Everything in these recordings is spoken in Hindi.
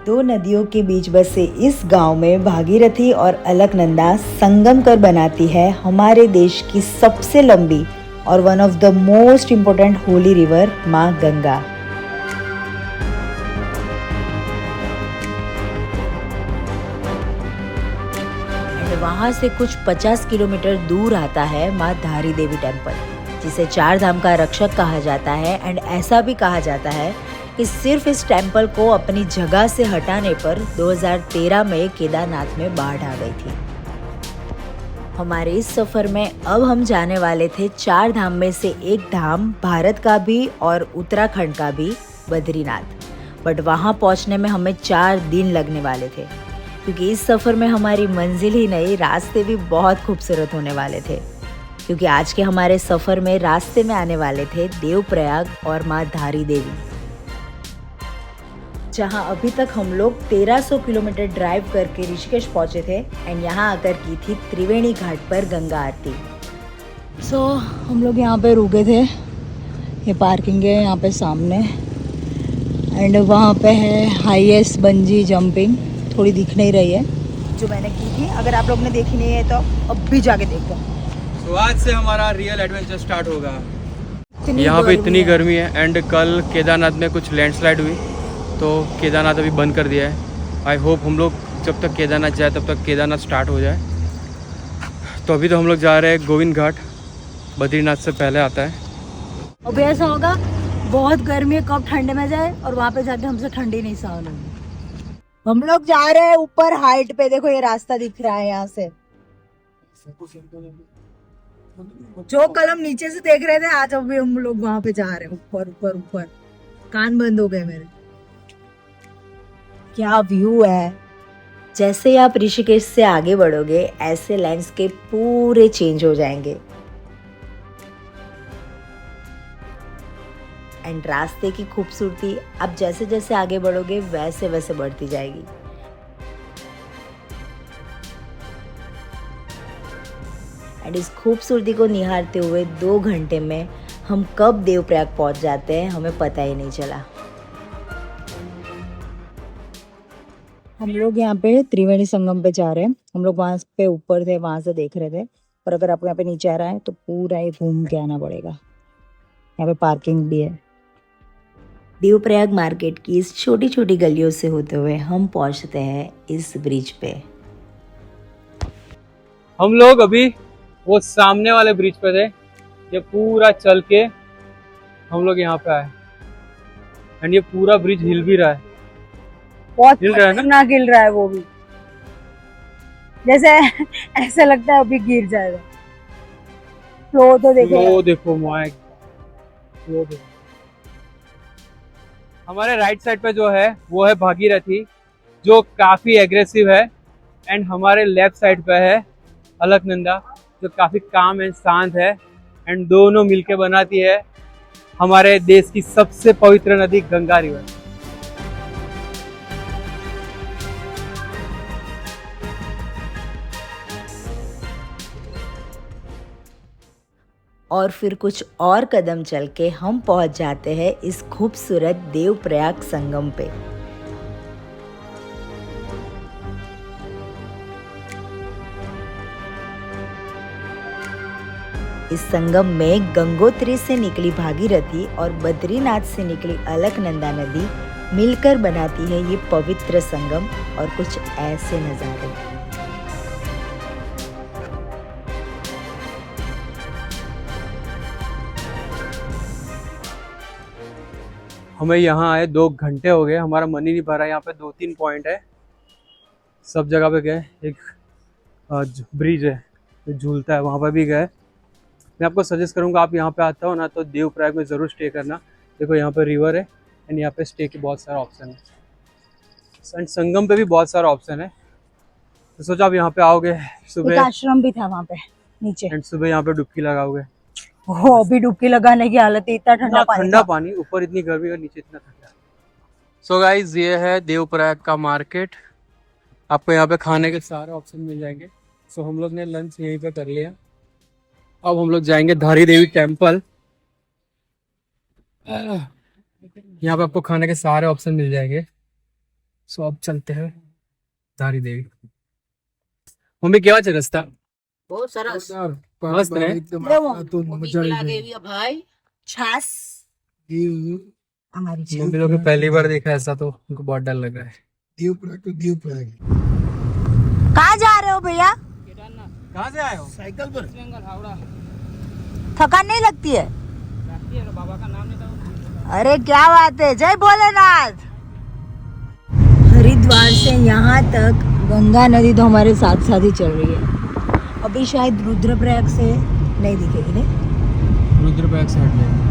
दो नदियों के बीच बसे इस गांव में भागीरथी और अलकनंदा संगम कर बनाती है हमारे देश की सबसे लंबी और one of the most important Holi river माँ गंगा। वहाँ से कुछ 50 किलोमीटर दूर आता है माँ धारी देवी टेम्पल, जिसे चार धाम का रक्षक कहा जाता है। एंड ऐसा भी कहा जाता है कि सिर्फ इस टेम्पल को अपनी जगह से हटाने पर 2013 में केदारनाथ में बाढ़ आ गई थी। हमारे इस सफर में अब हम जाने वाले थे चार धाम में से एक धाम, भारत का भी और उत्तराखंड का भी, बद्रीनाथ। बट वहाँ पहुँचने में हमें 4 दिन लगने वाले थे, क्योंकि इस सफ़र में हमारी मंजिल ही नहीं, रास्ते भी बहुत खूबसूरत होने वाले थे। क्योंकि आज के हमारे सफ़र में रास्ते में आने वाले थे देवप्रयाग और माँ धारी देवी, जहाँ अभी तक हम लोग 1300 किलोमीटर ड्राइव करके ऋषिकेश पहुँचे थे एंड यहाँ आकर की थी त्रिवेणी घाट पर गंगा आरती। हम लोग यहाँ पे रुके थे, ये पार्किंग है यहाँ पे सामने, एंड वहाँ पे है हाईएस्ट बंजी जंपिंग, थोड़ी दिख नहीं रही है जो मैंने की थी। अगर आप लोग ने देखी नहीं है तो अब भी जाके देखो। तो आज से हमारा रियल एडवेंचर स्टार्ट होगा। यहाँ पे इतनी गर्मी है एंड कल केदारनाथ में कुछ लैंडस्लाइड हुई तो केदारनाथ अभी बंद कर दिया है। आई होप हम लोग जब तक केदारनाथ जाए तब तक केदारनाथ स्टार्ट हो जाए। तो अभी तो हम लोग जा रहे हैं गोविंद घाट, बद्रीनाथ से पहले आता है। अभी ऐसा होगा बहुत गर्मी है, कब ठंड में जाए और वहाँ पे जाके हमसे ठंडी नहीं सहन होगी। हम लोग जा रहे हैं ऊपर हाइट पे, देखो ये रास्ता दिख रहा है यहाँ से। जो कल हम नीचे से देख रहे थे, आज अभी हम लोग वहाँ पे जा रहे हैं ऊपर ऊपर ऊपर। कान बंद हो गए मेरे। क्या व्यू है। जैसे आप ऋषिकेश से आगे बढ़ोगे ऐसे लैंडस्केप पूरे चेंज हो जाएंगे एंड रास्ते की खूबसूरती अब जैसे जैसे आगे बढ़ोगे वैसे वैसे बढ़ती जाएगी। एंड इस खूबसूरती को निहारते हुए 2 घंटे में हम कब देवप्रयाग पहुंच जाते हैं हमें पता ही नहीं चला। हम लोग यहाँ पे त्रिवेणी संगम पे जा रहे हैं। हम लोग वहाँ पे ऊपर थे, वहां से देख रहे थे, पर अगर आपको यहाँ पे नीचे आ रहा है तो पूरा ही घूम के आना पड़ेगा। यहाँ पे पार्किंग भी है। देवप्रयाग मार्केट की इस छोटी छोटी गलियों से होते हुए हम पहुंचते हैं इस ब्रिज पे। हम लोग अभी वो सामने वाले ब्रिज पे थे, ये पूरा चल के हम लोग यहाँ पे आए एंड ये पूरा ब्रिज हिल भी रहा है। बहुत हिल रहा है ना, गिर रहा है वो भी, जैसे ऐसा लगता है अभी गिर जाएगा। फ्लो तो देखो, फ्लो देखो माय, फ्लो देखो। हमारे राइट साइड पे जो है वो है भागीरथी, जो काफी एग्रेसिव है, एंड हमारे लेफ्ट साइड पे है अलकनंदा, जो काफी काम एंड शांत है, एंड दोनों मिलके बनाती है हमारे देश की सबसे पवित्र नदी गंगा रिवर। और फिर कुछ और कदम चल के हम पहुंच जाते हैं इस खूबसूरत देवप्रयाग संगम पे। इस संगम में गंगोत्री से निकली भागीरथी और बद्रीनाथ से निकली अलकनंदा नदी मिलकर बनाती है ये पवित्र संगम, और कुछ ऐसे नजारे। हमें यहाँ आए 2 घंटे हो गए, हमारा मन ही नहीं भरा। यहाँ पे 2-3 पॉइंट है, सब जगह पे गए। एक ब्रिज है जो झूलता है, वहाँ पे भी गए। मैं आपको सजेस्ट करूँगा, आप यहाँ पे आते हो ना तो देवप्रयाग में ज़रूर स्टे करना। देखो यहाँ पे रिवर है एंड यहाँ पे स्टे के बहुत सारा ऑप्शन है, एंड संगम पे भी बहुत सारा ऑप्शन है। तो सोचा आप यहाँ पे आओगे, सुबह आश्रम भी था वहाँ पे नीचे, एंड सुबह यहाँ पे डुबकी लगाओगे। वो अभी डुबकी लगाने की हालत है, इतना ठंडा पानी, ऊपर इतनी गर्मी और नीचे इतना ठंडा। सो गाइज, ये है देवप्रयाग का मार्केट। आपको यहाँ पे खाने के सारे ऑप्शन मिल जाएंगे। सो हम लोग ने लंच यहीं पे कर लिया। अब हम लोग जाएंगे धारी देवी टेम्पल। यहाँ पे आपको खाने के सारे ऑप्शन मिल जाएंगे। सो अब चलते हैं धारी देवी। मम्मी केवा છે રસ્તા? બહુ સરસ મસ્ત ને? મજા આવી ભાઈ છાસ हमारी मम्मी लोग ने पहली बार देखा ऐसा तो उनको बहुत डर लग रहा है। कहाँ जा रहे हो भैया? कहाँ से आए हो? साइकिल पर। हावड़ा। थकान नहीं लगती है? लगती है, बाबा का नाम नहीं था। अरे क्या बात है, जय भोलेनाथ। हरिद्वार से यहाँ तक गंगा नदी तो हमारे साथ साथ ही चल रही है। अभी शायद रुद्रप्रयाग से नहीं दिखेगी नहीं? रुद्रप्रयाग से हट जाएगी।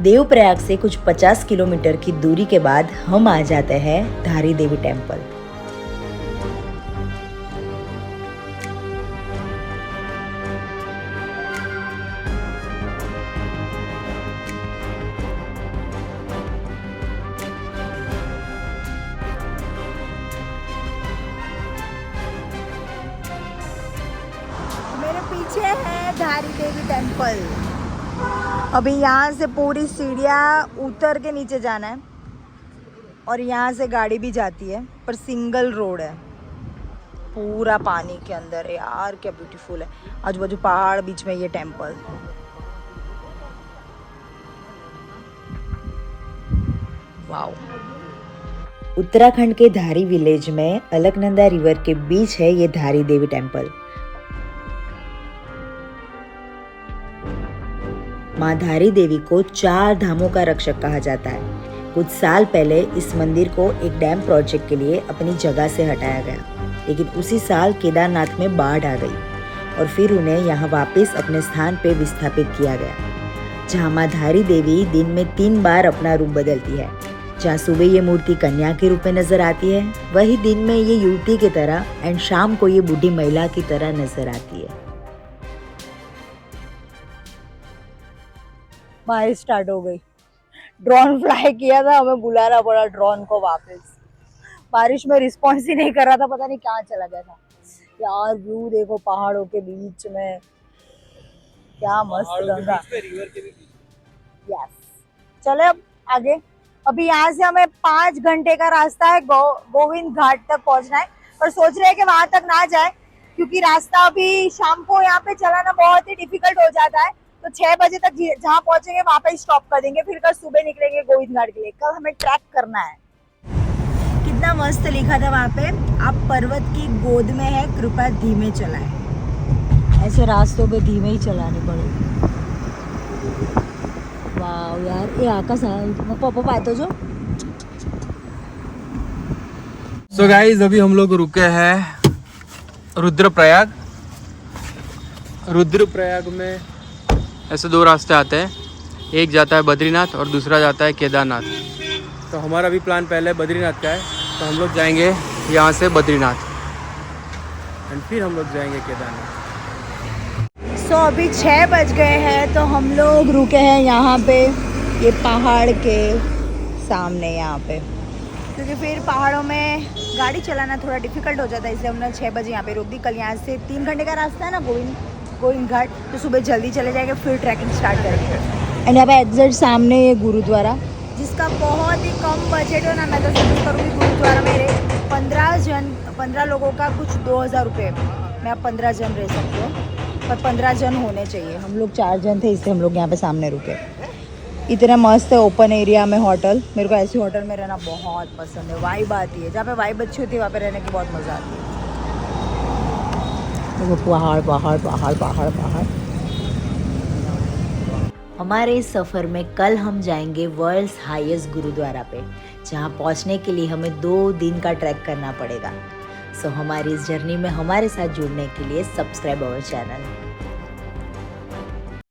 देवप्रयाग से कुछ 50 किलोमीटर की दूरी के बाद हम आ जाते हैं धारी देवी टेम्पल। मेरे पीछे है धारी देवी टेम्पल। अभी यहाँ से पूरी सीढ़ियाँ उतर के नीचे जाना है और यहाँ से गाड़ी भी जाती है, पर सिंगल रोड है, पूरा पानी के अंदर है। यार क्या ब्यूटीफुल है, आजू बाजू पहाड़, बीच में ये टेम्पल। वाओ। उत्तराखंड के धारी विलेज में अलकनंदा रिवर के बीच है ये धारी देवी टेम्पल। माँ धारी देवी को 4 धामों का रक्षक कहा जाता है। कुछ साल पहले इस मंदिर को एक डैम प्रोजेक्ट के लिए अपनी जगह से हटाया गया, लेकिन उसी साल केदारनाथ में बाढ़ आ गई और फिर उन्हें यहाँ वापस अपने स्थान पे विस्थापित किया गया, जहाँ माँ धारी देवी दिन में 3 बार अपना रूप बदलती है। जहाँ सुबह ये मूर्ति कन्या के रूप में नजर आती है, वही दिन में ये युवती की तरह एंड शाम को ये बूढ़ी महिला की तरह नजर आती है। बारिश स्टार्ट हो गई। ड्रोन फ्लाई किया था, हमें बुलाना पड़ा ड्रोन को वापस। बारिश में रिस्पॉन्स ही नहीं कर रहा था, पता नहीं कहाँ चला गया था। यार व्यू देखो पहाड़ों के बीच में, क्या मस्त गंगा। यस, चले अब आगे। अभी यहाँ से हमें 5 घंटे का रास्ता है, गोविंद घाट तक पहुँचना है, पर सोच रहे हैं कि वहां तक ना जाए, क्योंकि रास्ता अभी शाम को यहाँ पे चलाना बहुत ही डिफिकल्ट हो जाता है। तो 6 बजे तक जहाँ पहुंचेंगे वहां पे स्टॉप कर देंगे, फिर कल सुबह निकलेंगे गोविंद घाट के लिए। कल हमें ट्रैक करना है। कितना मस्त लिखा था वहां पे, आप पर्वत की गोद में है, कृपया धीमे चलाएं। ऐसे रास्तों पे धीमे ही चलाने पड़ेगी। वाह यार, ये आकाश पापा आए तो जो। सो गाइस, अभी हम लोग रुके हैं रुद्रप्रयाग। रुद्रप्रयाग में ऐसे 2 रास्ते आते हैं, एक जाता है बद्रीनाथ और दूसरा जाता है केदारनाथ। तो हमारा भी प्लान पहले बद्रीनाथ का है, तो हम लोग जाएंगे यहाँ से बद्रीनाथ एंड फिर हम लोग जाएंगे केदारनाथ। सो अभी 6 बज गए हैं, तो हम लोग रुके हैं यहाँ पे, ये पहाड़ के सामने यहाँ पे, क्योंकि फिर पहाड़ों में गाड़ी चलाना थोड़ा डिफिकल्ट हो जाता है, इसलिए हमने 6 बजे यहाँ पे रोक दी। कल यहाँ से 3 घंटे का रास्ता है ना गोविंद घाट, तो सुबह जल्दी चले जाएंगे, फिर ट्रैकिंग स्टार्ट करेंगे। एंड यहाँ पे एग्जैक्ट सामने ये गुरुद्वारा, जिसका बहुत ही कम बजट है ना, मैं तो सजेस्ट करूँगी गुरुद्वारा में 15 लोगों का कुछ 2000 रुपये में आप 15 जन रह सकते हो, पर 15 जन होने चाहिए। हम लोग 4 जन थे, इसलिए हम लोग यहाँ पे सामने रुके। इतना मस्त है ओपन एरिया में होटल। मेरे को ऐसी होटल में रहना बहुत पसंद है, वाइब आती है। जहाँ पे वाइब अच्छी होती है वहाँ पे रहने की बहुत मज़ा आती है। देखो पहाड़ पहाड़ पहाड़ पहाड़ पहाड़। हमारे इस सफ़र में कल हम जाएंगे वर्ल्ड्स हाईएस्ट गुरुद्वारा पे, जहाँ पहुँचने के लिए हमें 2 दिन का ट्रैक करना पड़ेगा। सो हमारी इस जर्नी में हमारे साथ जुड़ने के लिए सब्सक्राइब अवर चैनल।